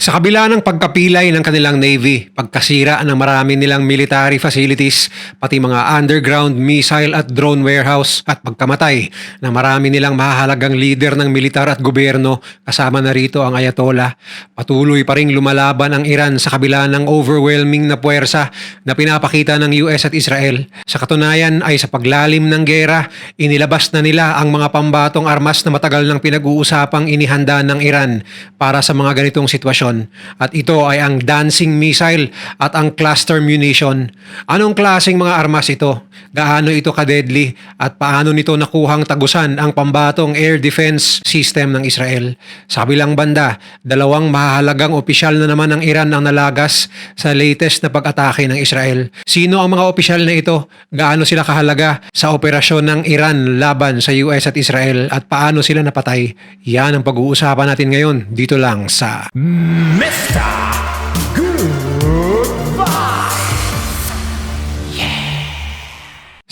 Sa kabila ng pagkapilay ng kanilang Navy, pagkasira ng marami nilang military facilities, pati mga underground missile at drone warehouse at pagkamatay ng marami nilang mahahalagang leader ng militar at gobyerno, kasama na rito ang Ayatollah, patuloy pa ring lumalaban ang Iran sa kabila ng overwhelming na puwersa na pinapakita ng US at Israel. Sa katunayan ay sa paglalim ng gera, inilabas na nila ang mga pambatong armas na matagal nang pinag-uusapang inihanda ng Iran para sa mga ganitong sitwasyon. At ito ay ang dancing missile at ang cluster munition. Anong klaseng mga armas ito? Gaano ito ka-deadly? At paano nito nakuhang tagusan ang pambatong air defense system ng Israel? Sa kabilang banda, dalawang mahalagang opisyal na naman ng Iran ang nalagas sa latest na pag-atake ng Israel. Sino ang mga opisyal na ito? Gaano sila kahalaga sa operasyon ng Iran laban sa US at Israel? At paano sila napatay? Yan ang pag-uusapan natin ngayon dito lang sa Mr. Goodbye!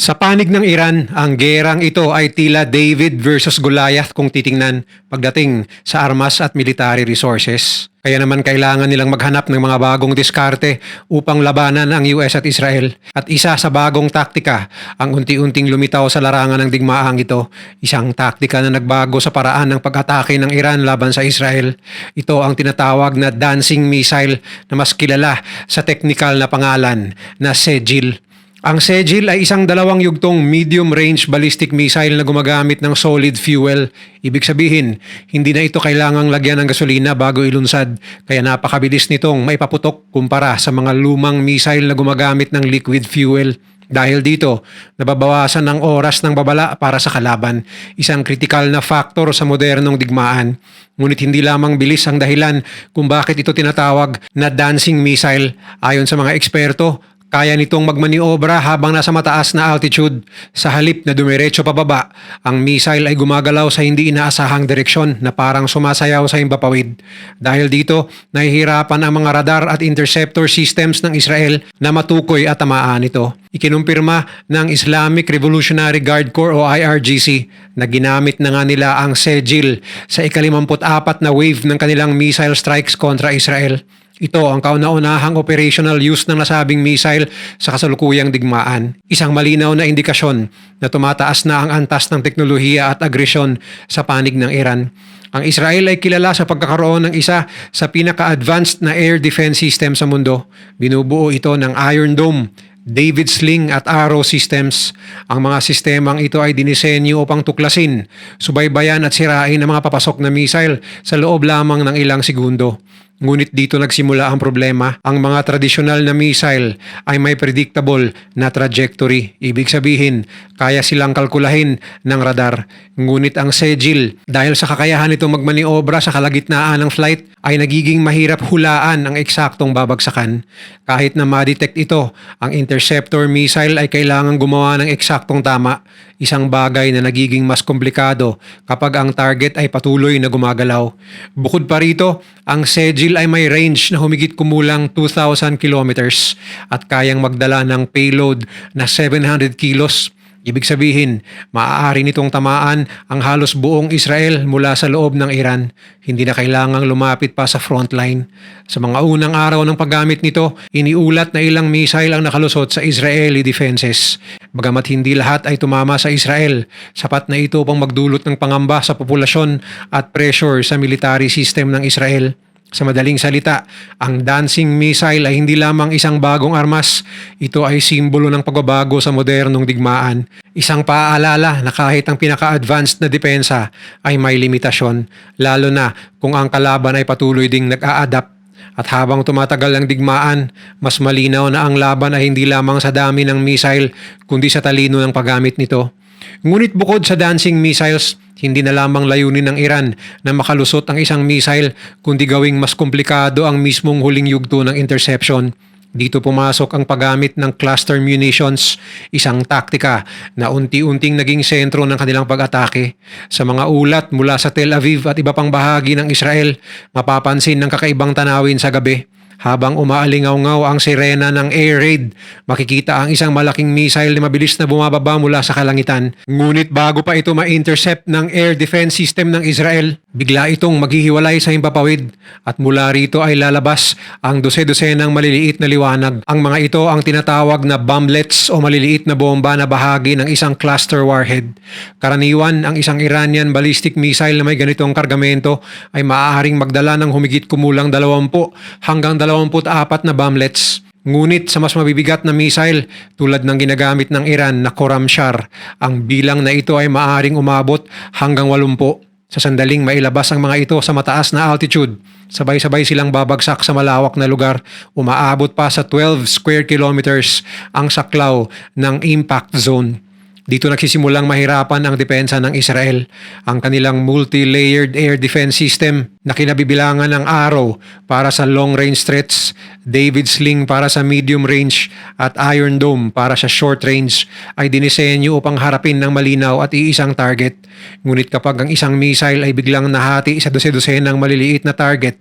Sa panig ng Iran, ang gerang ito ay tila David versus Goliath kung titingnan pagdating sa armas at military resources. Kaya naman kailangan nilang maghanap ng mga bagong diskarte upang labanan ang US at Israel. At isa sa bagong taktika ang unti-unting lumitaw sa larangan ng digmaang ito. Isang taktika na nagbago sa paraan ng pag-atake ng Iran laban sa Israel. Ito ang tinatawag na dancing missile na mas kilala sa technical na pangalan na Sejil. Ang Sejil ay isang dalawang yugtong medium-range ballistic missile na gumagamit ng solid fuel. Ibig sabihin, hindi na ito kailangang lagyan ng gasolina bago ilunsad, kaya napakabilis nitong maipaputok kumpara sa mga lumang missile na gumagamit ng liquid fuel. Dahil dito, nababawasan ang oras ng babala para sa kalaban, isang kritikal na faktor sa modernong digmaan. Ngunit hindi lamang bilis ang dahilan kung bakit ito tinatawag na dancing missile. Ayon sa mga eksperto, kaya nitong magmaniobra habang nasa mataas na altitude. Sa halip na dumiretso pababa, ang missile ay gumagalaw sa hindi inaasahang direksyon na parang sumasayaw sa himpapawid. Dahil dito, nahihirapan ang mga radar at interceptor systems ng Israel na matukoy at tamaan ito. Ikinumpirma ng Islamic Revolutionary Guard Corps o IRGC na ginamit na nga nila ang Sejil sa ika-54 na wave ng kanilang missile strikes kontra Israel. Ito ang kauna-unahang operational use ng nasabing missile sa kasalukuyang digmaan. Isang malinaw na indikasyon na tumataas na ang antas ng teknolohiya at agresyon sa panig ng Iran. Ang Israel ay kilala sa pagkakaroon ng isa sa pinaka-advanced na air defense system sa mundo. Binubuo ito ng Iron Dome, David Sling at Arrow systems. Ang mga sistemang ito ay dinisenyo upang tuklasin, subaybayan at sirain ang mga papasok na missile sa loob lamang ng ilang segundo. Ngunit dito nagsimula ang problema. Ang mga tradisyonal na missile ay may predictable na trajectory. Ibig sabihin, kaya silang kalkulahin ng radar. Ngunit ang Sejil, dahil sa kakayahan nitong magmaniobra sa kalagitnaan ng flight, ay nagiging mahirap hulaan ang eksaktong babagsakan. Kahit na ma-detect ito, ang interceptor missile ay kailangang gumawa ng eksaktong tama. Isang bagay na nagiging mas komplikado kapag ang target ay patuloy na gumagalaw. Bukod pa rito, ang Sejil ay may range na humigit kumulang 2,000 kilometers at kayang magdala ng payload na 700 kilos. Ibig sabihin, maaari nitong tamaan ang halos buong Israel mula sa loob ng Iran. Hindi na kailangang lumapit pa sa frontline. Sa mga unang araw ng paggamit nito, iniulat na ilang missile ang nakalusot sa Israeli defenses. Bagamat hindi lahat ay tumama sa Israel, sapat na ito upang magdulot ng pangamba sa populasyon at pressure sa military system ng Israel. Sa madaling salita, ang dancing missile ay hindi lamang isang bagong armas. Ito ay simbolo ng pagbabago sa modernong digmaan. Isang paalala na kahit ang pinaka-advanced na depensa ay may limitasyon, lalo na kung ang kalaban ay patuloy ding nag-a-adapt. At habang tumatagal ang digmaan, mas malinaw na ang laban ay hindi lamang sa dami ng missile, kundi sa talino ng paggamit nito. Ngunit bukod sa dancing missiles, hindi na lamang layunin ng Iran na makalusot ang isang missile, kundi gawing mas komplikado ang mismong huling yugto ng interception. Dito pumasok ang paggamit ng cluster munitions, isang taktika na unti-unting naging sentro ng kanilang pag-atake. Sa mga ulat mula sa Tel Aviv at iba pang bahagi ng Israel, mapapansin ng kakaibang tanawin sa gabi. Habang umaalingaw-ngaw ang sirena ng air raid, makikita ang isang malaking missile na mabilis na bumababa mula sa kalangitan. Ngunit bago pa ito ma-intercept ng air defense system ng Israel, bigla itong maghihiwalay sa himpapawid at mula rito ay lalabas ang dose-dosenang maliliit na liwanag. Ang mga ito ang tinatawag na bomblets o maliliit na bomba na bahagi ng isang cluster warhead. Karaniwan, ang isang Iranian ballistic missile na may ganitong kargamento ay maaaring magdala ng humigit kumulang 20 hanggang 24 na bomblets. Ngunit sa mas mabibigat na missile tulad ng ginagamit ng Iran na Khorramshahr, ang bilang na ito ay maaaring umabot hanggang 80. Sa sandaling mailabas ang mga ito sa mataas na altitude, sabay-sabay silang babagsak sa malawak na lugar, umaabot pa sa 12 square kilometers ang saklaw ng impact zone. Dito nagsisimulang mahirapan ang depensa ng Israel. Ang kanilang multi-layered air defense system na kinabibilangan ng Arrow para sa long-range threats, David Sling para sa medium range at Iron Dome para sa short range ay dinisenyo upang harapin ng malinaw at iisang target. Ngunit kapag ang isang missile ay biglang nahati sa dose-dosenang maliliit na target,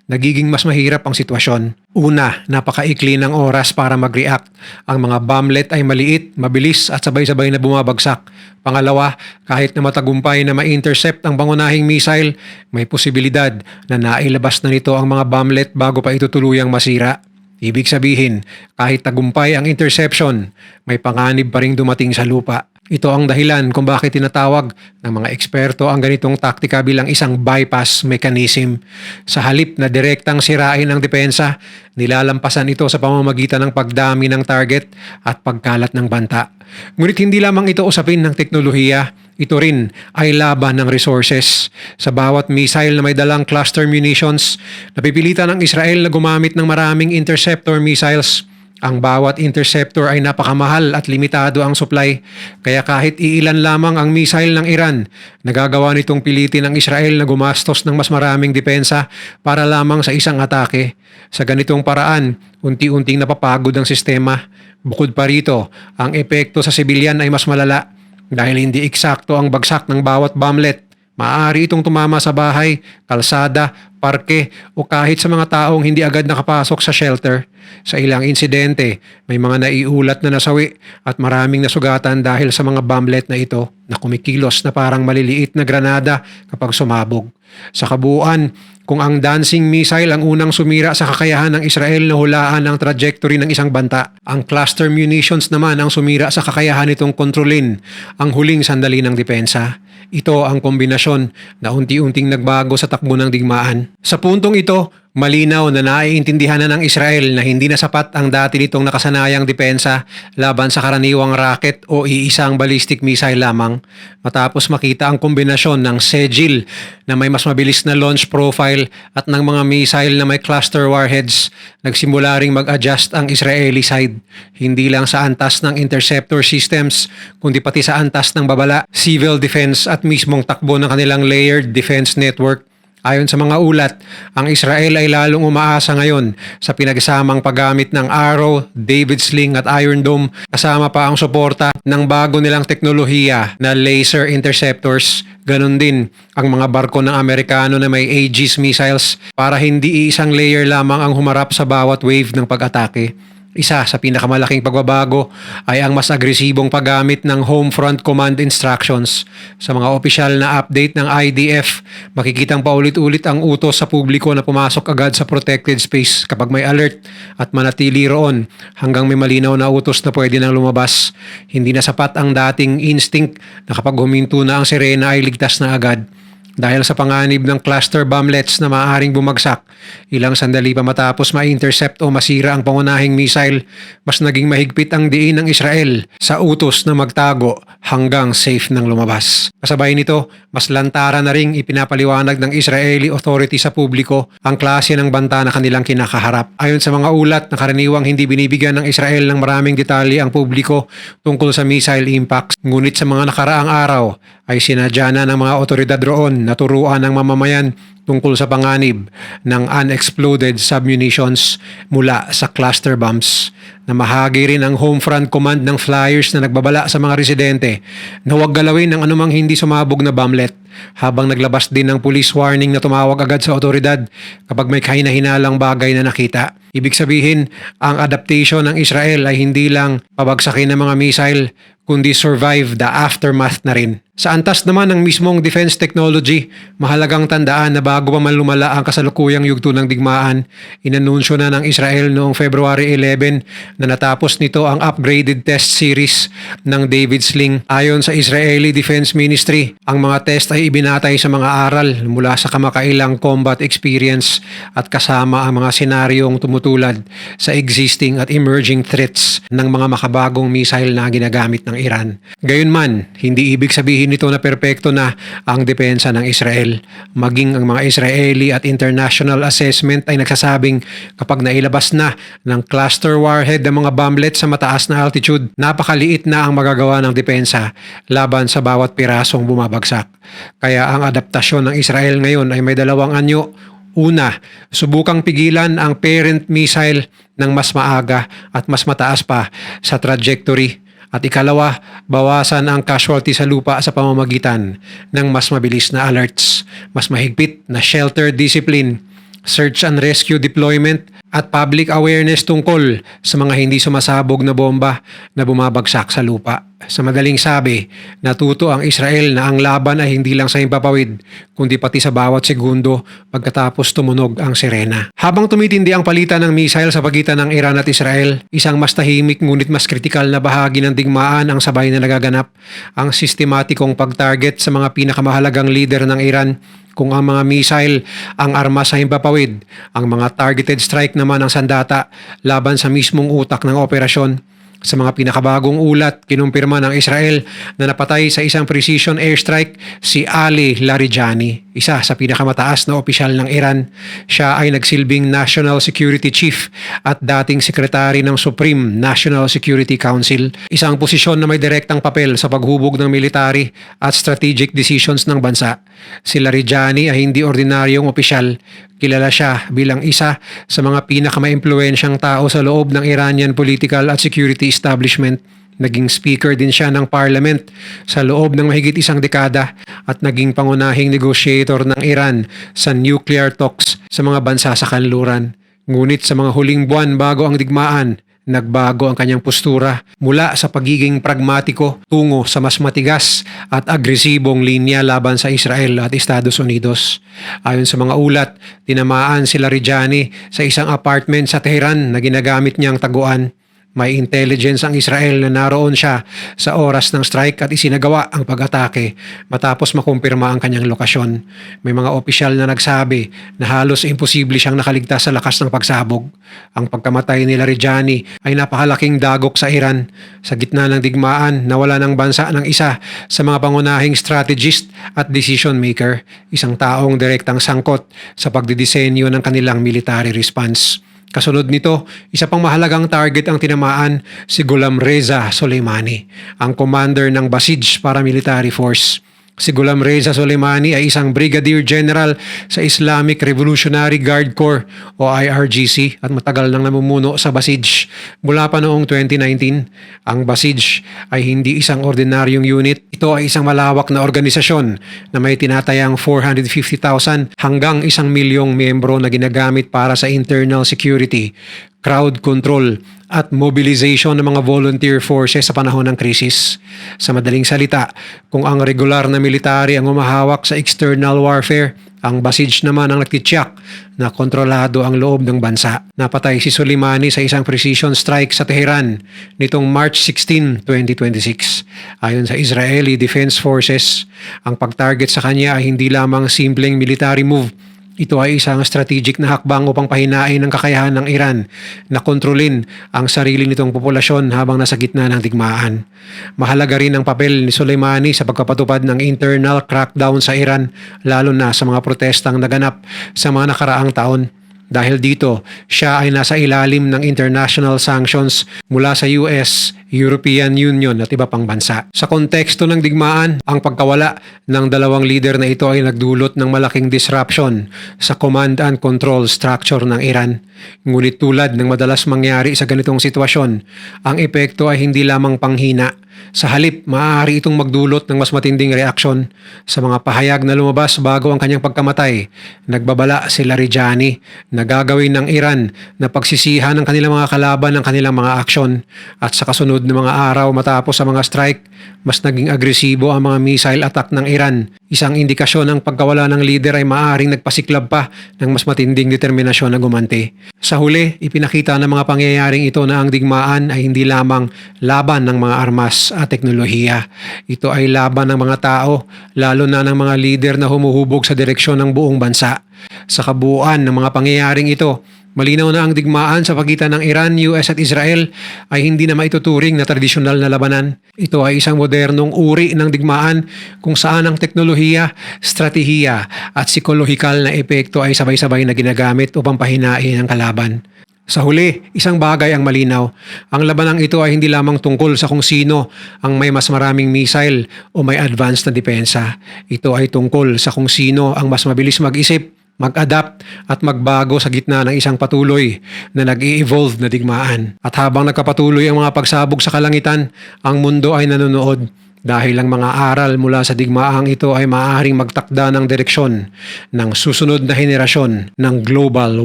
nagiging mas mahirap ang sitwasyon. Una, napakaikli ng oras para mag-react. Ang mga bomblet ay maliit, mabilis at sabay-sabay na bumabagsak. Pangalawa, kahit na matagumpay na ma-intercept ang pangunahing missile, may posibilidad na nailabas na nito ang mga bomblet bago pa ito tuluyang masira. Ibig sabihin, kahit tagumpay ang interception, may panganib pa ring dumating sa lupa. Ito ang dahilan kung bakit tinatawag ng mga eksperto ang ganitong taktika bilang isang bypass mechanism. Sa halip na direktang sirain ang depensa, nilalampasan ito sa pamamagitan ng pagdami ng target at pagkalat ng banta. Ngunit hindi lamang ito usapin ng teknolohiya, ito rin ay laban ng resources. Sa bawat missile na may dalang cluster munitions, napipilitan ang Israel na gumamit ng maraming interceptor missiles. Ang bawat interceptor ay napakamahal at limitado ang supply, kaya kahit iilan lamang ang missile ng Iran, nagagawa nitong pilitin ang Israel na gumastos ng mas maraming depensa para lamang sa isang atake. Sa ganitong paraan, unti-unting napapagod ang sistema. Bukod pa rito, ang epekto sa sibilyan ay mas malala dahil hindi eksakto ang bagsak ng bawat bomblet. Maaari itong tumama sa bahay, kalsada, parke o kahit sa mga taong hindi agad nakapasok sa shelter. Sa ilang insidente, may mga naiulat na nasawi at maraming nasugatan dahil sa mga bomblet na ito na kumikilos na parang maliliit na granada kapag sumabog. Sa kabuuan, kung ang dancing missile ang unang sumira sa kakayahan ng Israel na hulaan ang trajectory ng isang banta, ang cluster munitions naman ang sumira sa kakayahan nitong kontrolin ang huling sandali ng depensa. Ito ang kombinasyon na unti-unting nagbago sa takbo ng digmaan. Sa puntong ito, malinaw na naiintindihan na ng Israel na hindi na sapat ang dati nitong nakasanayang depensa laban sa karaniwang rocket o iisang ballistic missile lamang. Matapos makita ang kombinasyon ng Segil na may mas mabilis na launch profile at ng mga missile na may cluster warheads, nagsimula ring mag-adjust ang Israeli side. Hindi lang sa antas ng interceptor systems, kundi pati sa antas ng babala, civil defense at mismong takbo ng kanilang layered defense network. Ayon sa mga ulat, ang Israel ay lalong umaasa ngayon sa pinagsamang paggamit ng Arrow, David Sling at Iron Dome kasama pa ang suporta ng bago nilang teknolohiya na laser interceptors. Ganon din ang mga barko ng Amerikano na may Aegis missiles para hindi isang layer lamang ang humarap sa bawat wave ng pag-atake. Isa sa pinakamalaking pagbabago ay ang mas agresibong paggamit ng Home Front Command Instructions. Sa mga opisyal na update ng IDF, makikitang paulit-ulit ang utos sa publiko na pumasok agad sa protected space kapag may alert at manatili roon hanggang may malinaw na utos na pwede nang lumabas. Hindi na sapat ang dating instinct na kapag huminto na ang sirena ay ligtas na agad. Dahil sa panganib ng cluster bomblets na maaaring bumagsak, ilang sandali pa matapos ma-intercept o masira ang pangunahing missile, mas naging mahigpit ang diin ng Israel sa utos na magtago hanggang safe nang lumabas. Kasabay nito, mas lantaran na ring ipinapaliwanag ng Israeli authority sa publiko ang klase ng banta na kanilang kinakaharap. Ayon sa mga ulat na karaniwang hindi binibigyan ng Israel ng maraming detalye ang publiko tungkol sa missile impacts, ngunit sa mga nakaraang araw ay sinadya na ng mga otoridad roon na turuan ng mamamayan tungkol sa panganib ng unexploded submunitions mula sa cluster bombs. Namahagi rin ang Home Front Command ng flyers na nagbabala sa mga residente na huwag galawin ang anumang hindi sumabog na bomblet, habang naglabas din ng police warning na tumawag agad sa otoridad kapag may kahinahinalang bagay na nakita. Ibig sabihin, ang adaptation ng Israel ay hindi lang pabagsakin ng mga missile, kundi survive the aftermath na rin. Sa antas naman ng mismong defense technology, mahalagang tandaan na bago pa man lumala ang kasalukuyang yugto ng digmaan, inanunsyo na ng Israel noong February 11 na natapos nito ang upgraded test series ng David Sling. Ayon sa Israeli Defense Ministry, ang mga test ay ibinatay sa mga aral mula sa kamakailang combat experience at kasama ang mga senaryong tumutulad sa existing at emerging threats ng mga makabagong missile na ginagamit ng Iran. Gayunman, hindi ibig sabihin nito na perpekto na ang depensa ng Israel. Maging ang mga Israeli at international assessment ay nagsasabing kapag nailabas na ng cluster warhead ng mga bomblet sa mataas na altitude, napakaliit na ang magagawa ng depensa laban sa bawat pirasong bumabagsak. Kaya ang adaptasyon ng Israel ngayon ay may dalawang anyo. Una, subukang pigilan ang parent missile ng mas maaga at mas mataas pa sa trajectory. At ikalawa, bawasan ang casualty sa lupa sa pamamagitan ng mas mabilis na alerts, mas mahigpit na shelter discipline, search and rescue deployment at public awareness tungkol sa mga hindi sumasabog na bomba na bumabagsak sa lupa. Sa madaling sabi, natuto ang Israel na ang laban ay hindi lang sa himpapawid, kundi pati sa bawat segundo pagkatapos tumunog ang sirena. Habang tumitindi ang palitan ng missile sa pagitan ng Iran at Israel, isang mas tahimik ngunit mas kritikal na bahagi ng digmaan ang sabay na nagaganap, ang sistematikong pag-target sa mga pinakamahalagang leader ng Iran. Kung ang mga missile ang armas sa himpapawid, ang mga targeted strike naman ang sandata laban sa mismong utak ng operasyon. Sa mga pinakabagong ulat, kinumpirma ng Israel na napatay sa isang precision airstrike si Ali Larijani, isa sa pinakamataas na opisyal ng Iran. Siya ay nagsilbing National Security Chief at dating sekretary ng Supreme National Security Council, isang posisyon na may direktang papel sa paghubog ng military at strategic decisions ng bansa. Si Larijani ay hindi ordinaryong opisyal. Kilala siya bilang isa sa mga pinakamaimpluwensyang tao sa loob ng Iranian political at security establishment. Naging speaker din siya ng parliament sa loob ng mahigit isang dekada at naging pangunahing negotiator ng Iran sa nuclear talks sa mga bansa sa kanluran. Ngunit sa mga huling buwan bago ang digmaan, nagbago ang kanyang postura mula sa pagiging pragmatiko tungo sa mas matigas at agresibong linya laban sa Israel at Estados Unidos. Ayon sa mga ulat, tinamaan si Larijani sa isang apartment sa Tehran na ginagamit niyang taguan. May intelligence ang Israel na naroon siya sa oras ng strike at isinagawa ang pag-atake matapos makumpirma ang kanyang lokasyon. May mga opisyal na nagsabi na halos imposible siyang nakaligtas sa lakas ng pagsabog. Ang pagkamatay ni Larijani ay napakalaking dagok sa Iran. Sa gitna ng digmaan, nawala ng bansa ng isa sa mga pangunahing strategist at decision maker, isang taong direktang sangkot sa pagdidisenyo ng kanilang military response. Kasunod nito, isa pang mahalagang target ang tinamaan, si Ghulam Reza Soleimani, ang commander ng Basij Paramilitary Force. Si Ghulam Reza Soleimani ay isang brigadier general sa Islamic Revolutionary Guard Corps o IRGC at matagal nang namumuno sa Basij. Mula pa noong 2019, ang Basij ay hindi isang ordinaryong unit. Ito ay isang malawak na organisasyon na may tinatayang 450,000 hanggang 1,000,000 miyembro na ginagamit para sa internal security, crowd control at mobilization ng mga volunteer forces sa panahon ng krisis. Sa madaling salita, kung ang regular na military ang umahawak sa external warfare, ang Basij naman ang nagtitiyak na kontrolado ang loob ng bansa. Napatay si Soleimani sa isang precision strike sa Tehran nitong March 16, 2026. Ayon sa Israeli Defense Forces, ang pag-target sa kanya ay hindi lamang simpleng military move. Ito ay isang strategic na hakbang upang pahinain ang kakayahan ng Iran na kontrolin ang sarili nitong populasyon habang nasa gitna ng digmaan. Mahalaga rin ang papel ni Soleimani sa pagpapatupad ng internal crackdown sa Iran, lalo na sa mga protestang naganap sa mga nakaraang taon. Dahil dito, siya ay nasa ilalim ng international sanctions mula sa US, European Union at iba pang bansa. Sa konteksto ng digmaan, ang pagkawala ng dalawang leader na ito ay nagdulot ng malaking disruption sa command and control structure ng Iran. Ngunit tulad ng madalas mangyari sa ganitong sitwasyon, ang epekto ay hindi lamang panghina, Sa halip, maaari itong magdulot ng mas matinding reaksyon. Sa mga pahayag na lumabas bago ang kanyang pagkamatay, nagbabala si Larijani na gagawin ng Iran na pagsisihan ng kanilang mga kalaban ng kanilang mga aksyon. At sa kasunod na mga araw matapos sa mga strike, mas naging agresibo ang mga missile attack ng Iran. Isang indikasyon ng pagkawala ng leader ay maaaring nagpasiklab pa ng mas matinding determinasyon na gumanti. Sa huli, ipinakita ng mga pangyayaring ito na ang digmaan ay hindi lamang laban ng mga armas at teknolohiya. Ito ay laban ng mga tao, lalo na ng mga leader na humuhubog sa direksyon ng buong bansa. Sa kabuuan ng mga pangyayaring ito, malinaw na ang digmaan sa pagitan ng Iran, US at Israel ay hindi na maituturing na tradisyonal na labanan. Ito ay isang modernong uri ng digmaan kung saan ang teknolohiya, strategiya at psikolohikal na epekto ay sabay-sabay na ginagamit upang pahinain ang kalaban. Sa huli, isang bagay ang malinaw. Ang labanang ito ay hindi lamang tungkol sa kung sino ang may mas maraming missile o may advanced na depensa. Ito ay tungkol sa kung sino ang mas mabilis mag-isip, mag-adapt at magbago sa gitna ng isang patuloy na nag-i-evolve na digmaan. At habang nagkapatuloy ang mga pagsabog sa kalangitan, ang mundo ay nanonood. Dahil ang mga aral mula sa digmaang ito ay maaaring magtakda ng direksyon ng susunod na henerasyon ng global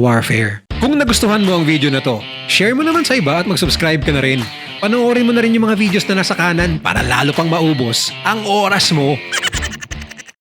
warfare. Kung nagustuhan mo ang video na to, share mo naman sa iba at mag-subscribe ka na rin. Panoorin mo na rin yung mga videos na nasa kanan para lalo pang maubos ang oras mo.